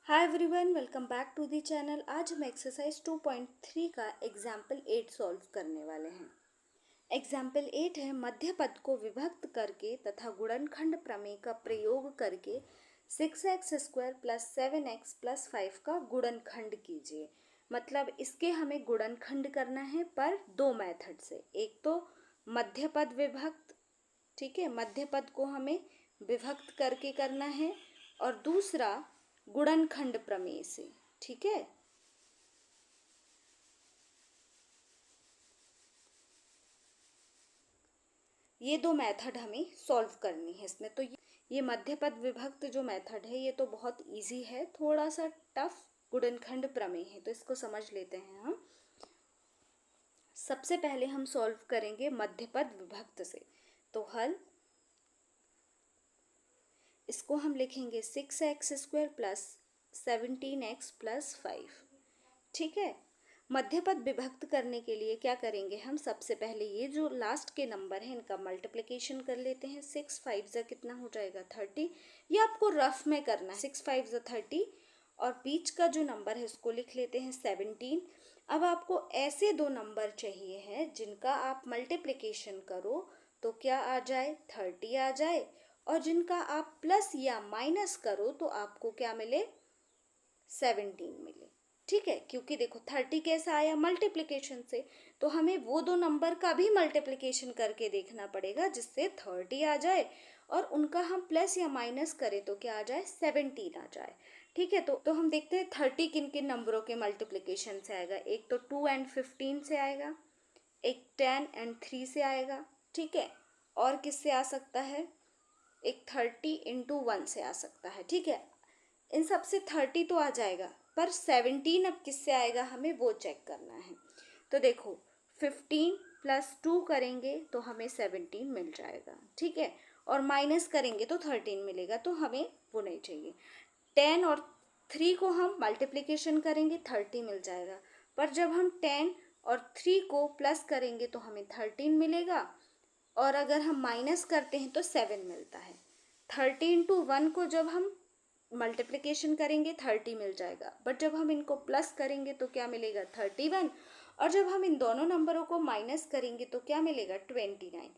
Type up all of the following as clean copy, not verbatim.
Hi everyone, welcome back to the channel. आज हम exercise 2.3 का एग्जाम्पल 8 सॉल्व करने वाले हैं। एग्जाम्पल 8 है मध्य पद को विभक्त करके तथा गुणनखंड प्रमेय का प्रयोग करके 6x² + 7x + 5 का गुणनखंड कीजिए। मतलब इसके हमें गुणनखंड करना है पर दो मेथड से। एक तो मध्य पद विभक्त, ठीक है, मध्य पद को हमें विभक्त करके करना है, और दूसरा गुणनखंड प्रमेय से। ठीक है, ये दो मेथड हमें सॉल्व करनी है इसमें। तो ये मध्य पद विभक्त जो मेथड है ये तो बहुत इजी है, थोड़ा सा टफ गुणनखंड प्रमेय है, तो इसको समझ लेते हैं हम। सबसे पहले हम सॉल्व करेंगे मध्य पद विभक्त से। तो हल इसको हम लिखेंगे 6x² + 17x + 5। ठीक है, मध्य पद विभक्त करने के लिए क्या करेंगे हम, सबसे पहले ये जो लास्ट के नंबर हैं इनका मल्टीप्लिकेशन कर लेते हैं। 6 5 जा कितना हो जाएगा 30। ये आपको रफ में करना है, 6 5 जा 30, और बीच का जो नंबर है उसको लिख लेते हैं 17। अब आपको ऐसे दो नंबर चाहिए हैं जिनका आप मल्टीप्लिकेशन करो तो क्या आ जाए 30 आ जाए, और जिनका आप प्लस या माइनस करो तो आपको क्या मिले 17 मिले। ठीक है, क्योंकि देखो 30 कैसा आया मल्टीप्लिकेशन से, तो हमें वो दो नंबर का भी मल्टीप्लिकेशन करके देखना पड़ेगा जिससे 30 आ जाए, और उनका हम प्लस या माइनस करें तो क्या आ जाए 17 आ जाए। ठीक है, तो हम देखते हैं 30 किन किन नंबरों के मल्टीप्लिकेशन से आएगा। एक तो 2 and 15 से आएगा, एक 10 and 3 से आएगा। ठीक है, और किससे आ सकता है, एक 30 × 1 से आ सकता है। ठीक है, इन सब से 30 तो आ जाएगा, पर 17 अब किससे आएगा हमें वो चेक करना है। तो देखो 15 + 2 करेंगे तो हमें 17 मिल जाएगा। ठीक है, और माइनस करेंगे तो 13 मिलेगा, तो हमें वो नहीं चाहिए। 10 और 3 को हम मल्टीप्लिकेशन करेंगे 30 मिल जाएगा, पर जब हम 10 और 3 को प्लस करेंगे तो हमें 13 मिलेगा, और अगर हम माइनस करते हैं तो 7 मिलता है। 30 × 1 को जब हम मल्टीप्लिकेशन करेंगे 30 मिल जाएगा, बट जब हम इनको प्लस करेंगे तो क्या मिलेगा 31, और जब हम इन दोनों नंबरों को माइनस करेंगे तो क्या मिलेगा 29।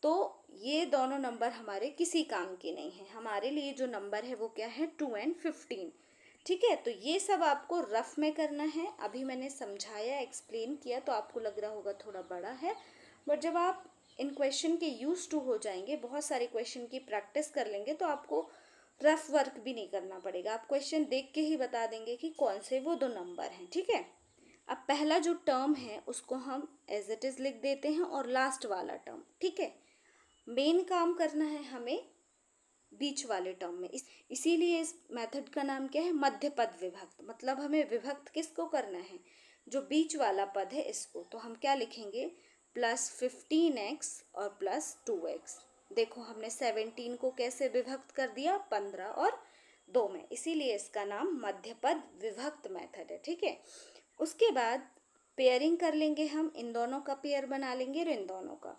तो ये दोनों नंबर हमारे किसी काम के नहीं है। हमारे लिए जो नंबर है वो क्या है 2 and 15। ठीक है, तो ये सब आपको रफ में करना है। अभी मैंने समझाया, एक्सप्लेन किया, तो आपको लग रहा होगा थोड़ा बड़ा है, बट जब आप इन क्वेश्चन के यूज टू हो जाएंगे, बहुत सारे क्वेश्चन की प्रैक्टिस कर लेंगे, तो आपको रफ वर्क भी नहीं करना पड़ेगा। आप क्वेश्चन देख के ही बता देंगे कि कौन से वो दो नंबर हैं। ठीक है, अब पहला जो टर्म है उसको हम एज इट इज लिख देते हैं, और लास्ट वाला टर्म, ठीक है, मेन काम करना है हमें बीच वाले टर्म में। इसीलिए इस मेथड का नाम क्या है, मध्य पद विभक्त। मतलब हमें विभक्त किसको करना है, जो बीच वाला पद है इसको। तो हम क्या लिखेंगे, +15x और +2x। देखो हमने 17 को कैसे विभक्त कर दिया, 15 और 2 में, इसीलिए इसका नाम मध्य पद विभक्त मेथड है। ठीक है, उसके बाद पेयरिंग कर लेंगे हम, इन दोनों का पेयर बना लेंगे और इन दोनों का।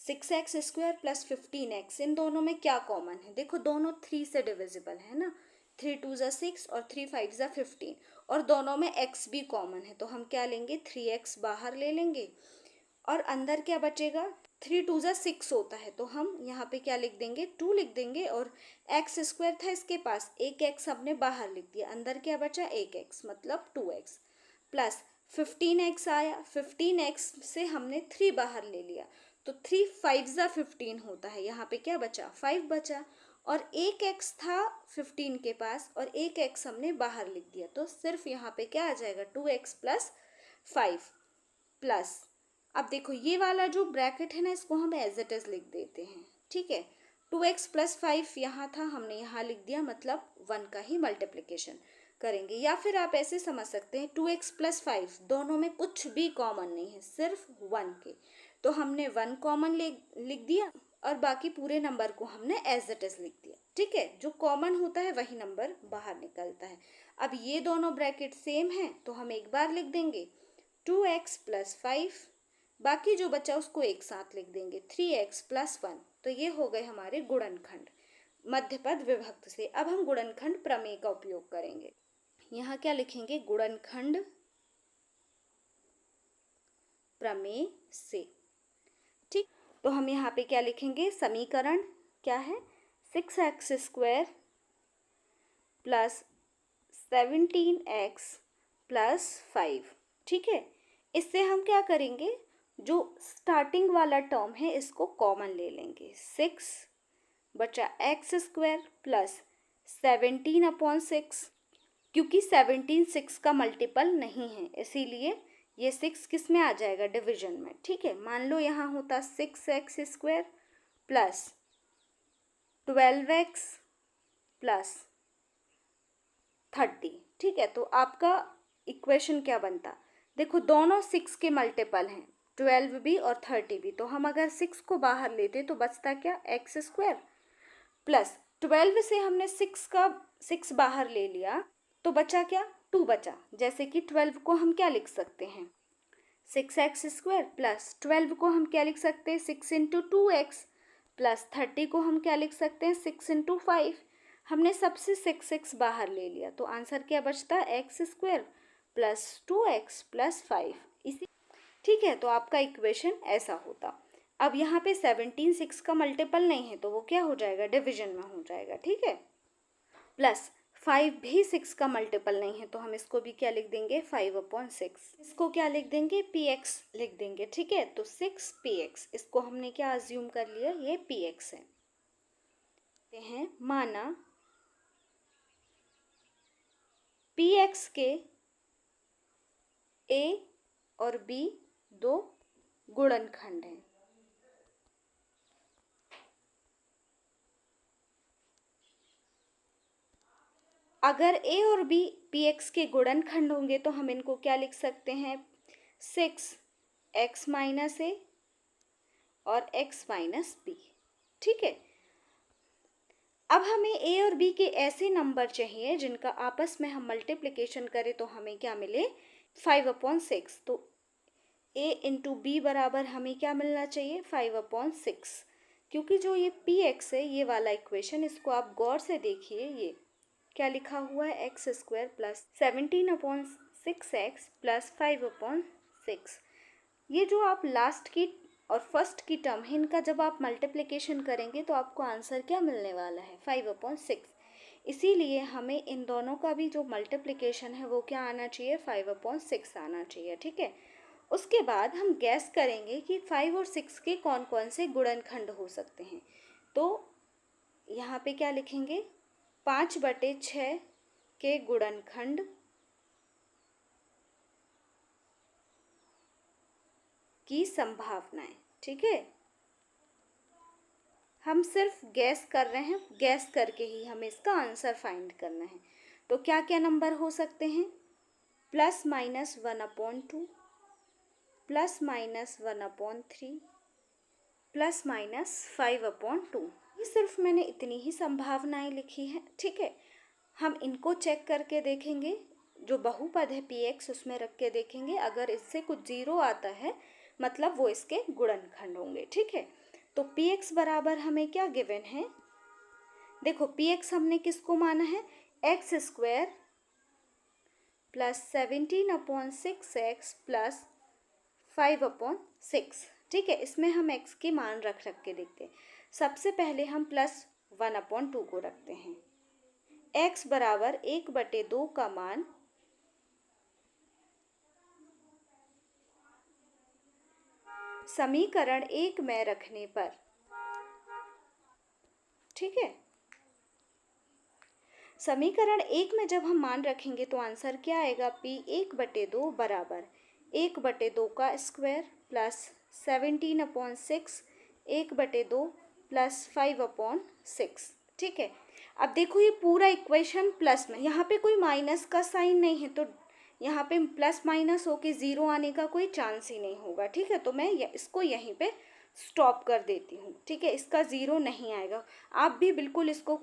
6x² + 15x, इन दोनों में क्या कॉमन है, देखो दोनों 3 से डिविजिबल है ना, 3 2 जा 6 और 3 5 जा 15, और दोनों में x भी कॉमन है, तो हम क्या लेंगे 3x बाहर ले लेंगे, और अंदर क्या बचेगा 3 2 जा 6 होता है, तो हम यहाँ पे क्या लिख देंगे 2 लिख देंगे, और x² था इसके पास, एक x हमने बाहर लिख दिया, अंदर क्या बचा एक x, मतलब 2x प्लस 15x आया। 15x से हमने 3 बाहर ले लिया, तो 3 5 जा 15 होता है, यहाँ पे क्या बचा 5 बचा, और एक x था 15 के पास और एक x हमने बाहर लिख दिया, तो सिर्फ यहाँ पे क्या आ जाएगा 2x + 5 प्लस, अब देखो ये वाला जो ब्रैकेट है ना इसको हम एज इट इज लिख देते हैं। ठीक है, 2x + 5 यहाँ था, हमने यहाँ लिख दिया, मतलब 1 का ही मल्टीप्लिकेशन करेंगे। या फिर आप ऐसे समझ सकते हैं 2x + 5 दोनों में कुछ भी कॉमन नहीं है, सिर्फ 1 के, तो हमने 1 कॉमन लिख दिया, और बाकी पूरे नंबर को हमने एज इट इज लिख दिया। ठीक है, जो कॉमन होता है वही नंबर बाहर निकलता है। अब ये दोनों ब्रैकेट सेम है तो हम एक बार लिख देंगे 2x + 5, बाकी जो बचा उसको एक साथ लिख देंगे 3x + 1। तो ये हो गए हमारे गुणनखंड मध्य पद विभक्त से। अब हम गुणनखंड प्रमेय का उपयोग करेंगे। यहाँ क्या लिखेंगे, गुणनखंड प्रमेय से। ठीक, तो हम यहाँ पे क्या लिखेंगे, समीकरण क्या है, 6x² प्लस 17x प्लस 5। ठीक है, इससे हम क्या करेंगे, जो स्टार्टिंग वाला टर्म है इसको कॉमन ले लेंगे, 6 बचा x² प्लस 17/6, क्योंकि 17 6 का मल्टीपल नहीं है इसीलिए ये 6 किस में आ जाएगा, डिवीजन में। ठीक है, मान लो यहाँ होता 6x² प्लस 12x प्लस 30। ठीक है, तो आपका इक्वेशन क्या बनता, देखो दोनों 6 के मल्टीपल हैं, 12 भी और 30 भी, तो हम अगर 6 को बाहर लेते तो बचता क्या, x² प्लस 12 से हमने 6 बाहर ले लिया तो बचा क्या, 2 बचा। जैसे कि 12 को हम क्या लिख सकते हैं, 6x² प्लस 12 को हम क्या लिख सकते हैं, 6 इंटू 2x प्लस 30 को हम क्या लिख सकते हैं, 6 इंटू 5। हमने सबसे 6 बाहर ले लिया तो आंसर क्या बचता है, x² प्लस 2x प्लस 5 इसी। ठीक है, तो आपका इक्वेशन ऐसा होता। अब यहाँ पे 17 6 का मल्टीपल नहीं है तो वो क्या हो जाएगा, डिवीजन में हो जाएगा। ठीक है, प्लस 5 भी 6 का मल्टीपल नहीं है तो हम इसको भी क्या लिख देंगे, 5/6। इसको क्या लिख देंगे, px लिख देंगे। ठीक है, तो 6px, इसको हमने क्या अज्यूम कर लिया, ये px है। माना px के a और b दो गुणनखंड हैं। अगर a और b px के गुणनखंड होंगे तो हम इनको क्या लिख सकते हैं, 6x माइनस a और x माइनस b। ठीक है, अब हमें a और b के ऐसे नंबर चाहिए जिनका आपस में हम मल्टीप्लिकेशन करें तो हमें क्या मिले, 5/6। तो a इंटू b बराबर हमें क्या मिलना चाहिए, 5/6। क्योंकि जो ये px है ये वाला इक्वेशन, इसको आप गौर से देखिए, ये क्या लिखा हुआ है, x² प्लस 17/6x प्लस 5/6। ये जो आप लास्ट की और फर्स्ट की टर्म है इनका जब आप मल्टीप्लिकेशन करेंगे तो आपको आंसर क्या मिलने वाला है, 5/6। इसीलिए हमें इन दोनों का भी जो मल्टीप्लिकेशन है वो क्या आना चाहिए, 5/6 आना चाहिए। ठीक है, उसके बाद हम गैस करेंगे कि 5 और 6 के कौन कौन से गुणनखंड हो सकते हैं। तो यहाँ पे क्या लिखेंगे, 5/6 के गुणनखंड की संभावनाएं। ठीक है, हम सिर्फ गैस कर रहे हैं, गैस करके ही हमें इसका आंसर फाइंड करना है। तो क्या क्या नंबर हो सकते हैं, ±1/2 ±1/3 ±5/2। ये सिर्फ मैंने इतनी ही संभावनाएं लिखी हैं। ठीक है, हम इनको चेक करके देखेंगे, जो बहुपद है px उसमें रख के देखेंगे, अगर इससे कुछ 0 आता है मतलब वो इसके गुणनखंड होंगे। ठीक है, तो px बराबर हमें क्या गिवन है, देखो px हमने किसको माना है, x² प्लस 17/6x प्लस 5/6। ठीक है, इसमें हम x के मान रख के देखते हैं। सबसे पहले हम +1/2 को रखते हैं, x बराबर 1/2 का मान समीकरण 1 में रखने पर, ठीक है, समीकरण 1 में जब हम मान रखेंगे तो आंसर क्या आएगा, p 1/2 बराबर 1/2 का स्क्वायर प्लस 17/6 1/2 प्लस 5/6। ठीक है, अब देखो ये पूरा इक्वेशन प्लस में, यहाँ पे कोई माइनस का साइन नहीं है तो यहाँ पे प्लस माइनस होके 0 आने का कोई चांस ही नहीं होगा। ठीक है, तो मैं इसको यहीं पे स्टॉप कर देती हूँ। ठीक है, इसका 0 नहीं आएगा। आप भी बिल्कुल इसको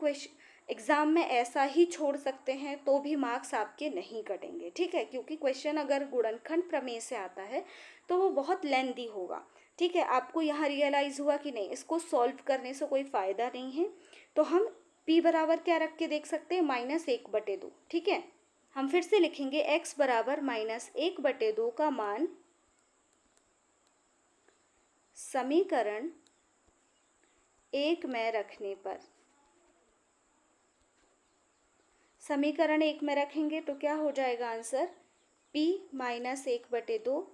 एग्ज़ाम में ऐसा ही छोड़ सकते हैं तो भी मार्क्स आपके नहीं कटेंगे। ठीक है, क्योंकि क्वेश्चन अगर गुणनखंड प्रमेय से आता है तो वो बहुत लेंदी होगा। ठीक है, आपको यहाँ रियलाइज़ हुआ कि नहीं, इसको सॉल्व करने से कोई फ़ायदा नहीं है, तो हम p बराबर क्या रख के देख सकते हैं, -1/2। ठीक है, हम फिर से लिखेंगे x बराबर -1/2 का मान समीकरण 1 में रखने पर। समीकरण 1 में रखेंगे तो क्या हो जाएगा आंसर, p -1/2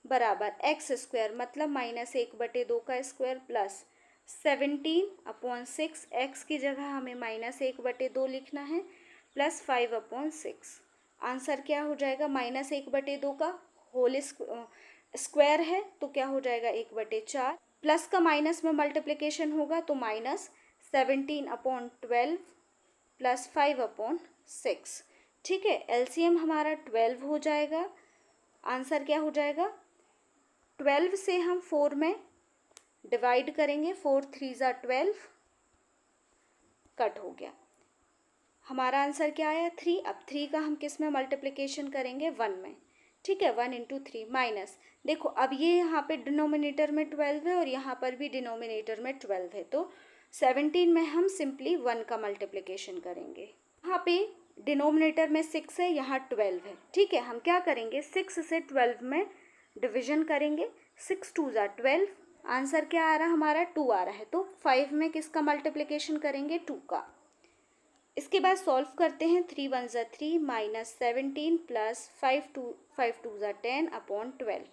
बराबर x² मतलब -1/2 का स्क्वायर प्लस 17/6, x की जगह हमें -1/2 लिखना है, प्लस 5/6। आंसर क्या हो जाएगा, -1/2 का होल स्क्वायर है तो क्या हो जाएगा 1/4, प्लस का माइनस में मल्टीप्लिकेशन होगा तो -17/12 प्लस 5/6। ठीक है, एलसीएम हमारा 12 हो जाएगा। आंसर क्या हो जाएगा, 12 से हम 4 में डिवाइड करेंगे, 4 3 ज़ा 12, कट हो गया। हमारा आंसर क्या आया 3। अब 3 का हम किस में मल्टीप्लिकेशन करेंगे, 1 में। ठीक है, 1 × 3 माइनस, देखो अब ये यहाँ पे डिनोमिनेटर में 12 है और यहाँ पर भी डिनोमिनेटर में 12 है, तो 17 में हम सिंपली 1 का मल्टीप्लिकेशन करेंगे। यहाँ पे डिनोमिनेटर में 6 है, यहाँ 12 है। ठीक है, हम क्या करेंगे, 6 से 12 में डिवीजन करेंगे, 6 2 ज़ा 12, आंसर क्या आ रहा है हमारा 2 आ रहा है, तो 5 में किसका मल्टीप्लिकेशन करेंगे, 2 का। इसके बाद सॉल्व करते हैं, 3 1 ज़ा 3 -17 प्लस 5 2 ज़ा 10/12।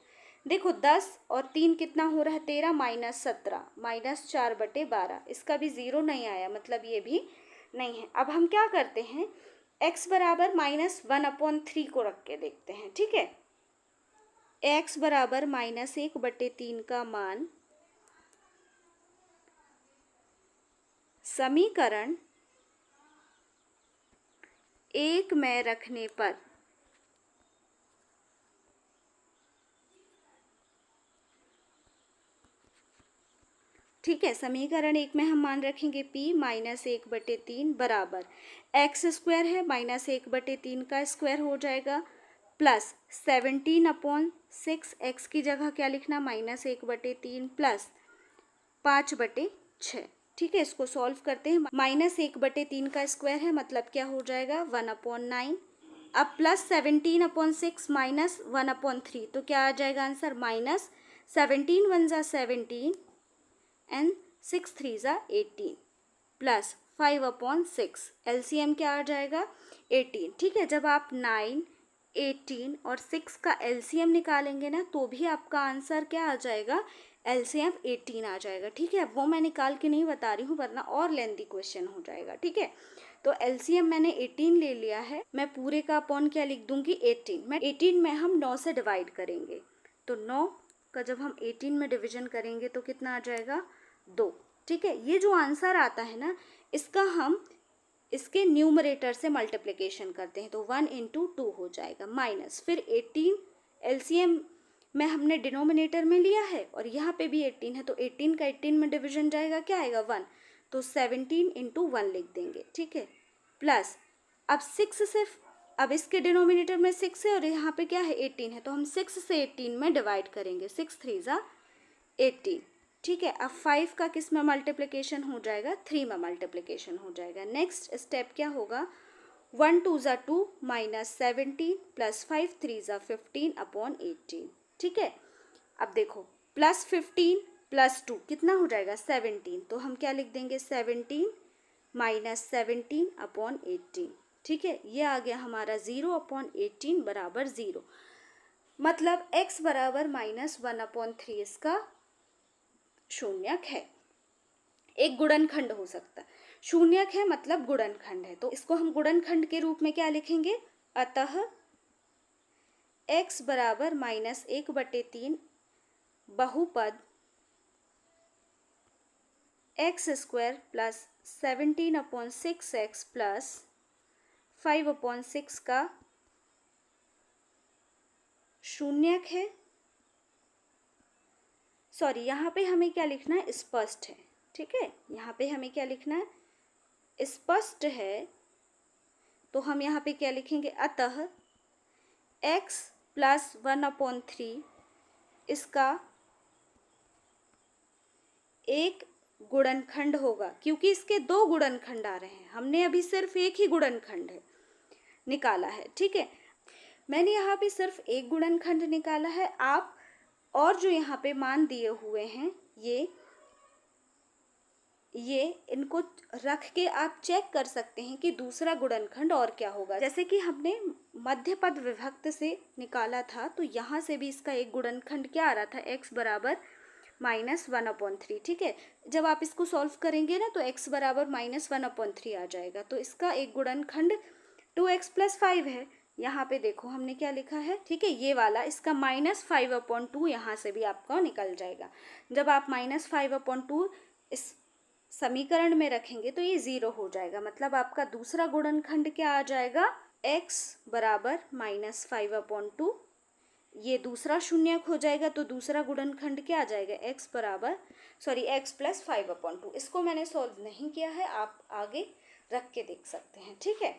देखो 10 और 3 कितना हो रहा है, 13 -17 -4/12, इसका भी 0 नहीं आया, मतलब ये भी नहीं है। अब हम क्या करते हैं, x बराबर -1/3 को रख के देखते हैं। ठीक है, x बराबर -1/3 का मान समीकरण 1 में रखने पर। ठीक है, समीकरण 1 में हम मान रखेंगे p -1/3 बराबर x² है, -1/3 का स्क्वायर हो जाएगा, प्लस 17/6, x की जगह क्या लिखना, -1/3 प्लस 5/6। ठीक है, इसको सॉल्व करते हैं, -1/3 का स्क्वायर है मतलब क्या हो जाएगा 1/9। अब प्लस 17/6 -1/3 तो क्या आ जाएगा आंसर, -17 1 ज़ा 17 एंड 6 3 ज़ा 18 प्लस 5/6, एलसीएम क्या आ जाएगा 18। ठीक है, जब आप 9 18 और 6 का एलसीएम निकालेंगे ना तो भी आपका आंसर क्या आ जाएगा, एलसीएम 18 आ जाएगा। ठीक है, वो मैं निकाल के नहीं बता रही हूँ वरना और लेंथी क्वेश्चन हो जाएगा। ठीक है, तो एलसीएम मैंने 18 ले लिया है, मैं पूरे का अपॉन क्या लिख दूंगी 18, मैं 18 में हम 9 से डिवाइड करेंगे, तो 9 का जब हम 18 में डिवीजन करेंगे तो कितना आ जाएगा 2। ठीक है, ये जो आंसर आता है ना, इसका हम इसके न्यूमरेटर से मल्टीप्लिकेशन करते हैं तो 1 × 2 हो जाएगा, माइनस फिर 18 एलसीएम में हमने डिनोमिनेटर में लिया है और यहाँ पे भी 18 है तो 18 का 18 में डिवीजन जाएगा, क्या आएगा 1, तो 17 × 1 लिख देंगे। ठीक है, प्लस अब 6 से, अब इसके डिनोमिनेटर में 6 है और यहाँ पे क्या है 18 है, तो हम 6 से 18 में डिवाइड करेंगे, 6 3 ज़ा 18। ठीक है, अब 5 का किस में मल्टीप्लिकेशन हो जाएगा, 3 में मल्टीप्लिकेशन हो जाएगा। नेक्स्ट स्टेप क्या होगा, 1 2 ज़ा 2 -17 प्लस 5 3 ज़ा 15/18। ठीक है, अब देखो प्लस 15 प्लस 2 कितना हो जाएगा 17, तो हम क्या लिख देंगे 17 -17/18। ठीक है, ये आ गया हमारा 0/18 बराबर 0, मतलब x बराबर -1/3 इसका शून्यक है। एक गुणनखंड हो सकता है, शून्यक है मतलब गुणनखंड है, तो इसको हम गुणनखंड के रूप में क्या लिखेंगे, अतः x बराबर -1/3 बहुपद x² प्लस 17/6x प्लस 5/6 का शून्यक है। सॉरी, यहाँ पे हमें क्या लिखना है, स्पष्ट है। ठीक है, यहाँ पे हमें क्या लिखना है, स्पष्ट है, तो हम यहाँ पे क्या लिखेंगे, अतः x प्लस 1/3 इसका एक गुणनखंड होगा, क्योंकि इसके दो गुणनखंड आ रहे हैं, हमने अभी सिर्फ एक ही गुणनखंड है, निकाला है। ठीक है, मैंने यहाँ पे सिर्फ एक गुणनखंड निकाला है। आप और जो यहाँ पे मान दिए हुए हैं ये इनको रख के आप चेक कर सकते हैं कि दूसरा गुणनखंड और क्या होगा। जैसे कि हमने मध्य पद विभक्त से निकाला था, तो यहाँ से भी इसका एक गुणनखंड क्या आ रहा था, x बराबर -1/3। ठीक है, जब आप इसको सॉल्व करेंगे ना तो x बराबर -1/3 आ जाएगा। तो इसका एक गुणनखंड 2x + 5 है। यहाँ पे देखो हमने क्या लिखा है। ठीक है, ये वाला इसका -5/2 यहाँ से भी आपका निकल जाएगा। जब आप -5/2 इस समीकरण में रखेंगे तो ये 0 हो जाएगा। मतलब आपका दूसरा गुणनखंड क्या आ जाएगा, x बराबर -5/2। ये दूसरा शून्यक हो जाएगा तो दूसरा गुणनखंड क्या आ जाएगा, x + 5/2। इसको मैंने सॉल्व नहीं किया है, आप आगे रख के देख सकते हैं। ठीक है,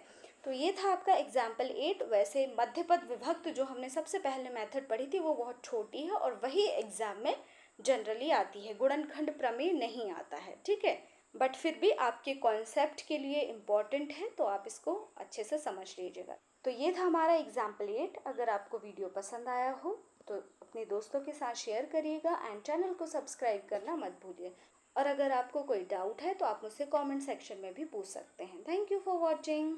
तो ये था आपका एग्जाम्पल 8। वैसे मध्यपद विभक्त जो हमने सबसे पहले मेथड पढ़ी थी वो बहुत छोटी है और वही एग्जाम में जनरली आती है, गुणनखंड प्रमेय नहीं आता है। ठीक है, बट फिर भी आपके कॉन्सेप्ट के लिए इम्पॉर्टेंट है तो आप इसको अच्छे से समझ लीजिएगा। तो ये था हमारा एग्जाम्पल 8। अगर आपको वीडियो पसंद आया हो तो अपने दोस्तों के साथ शेयर करिएगा एंड चैनल को सब्सक्राइब करना मत भूलिए। और अगर आपको कोई डाउट है तो आप मुझसे कमेंट सेक्शन में भी पूछ सकते हैं। Thank you for watching.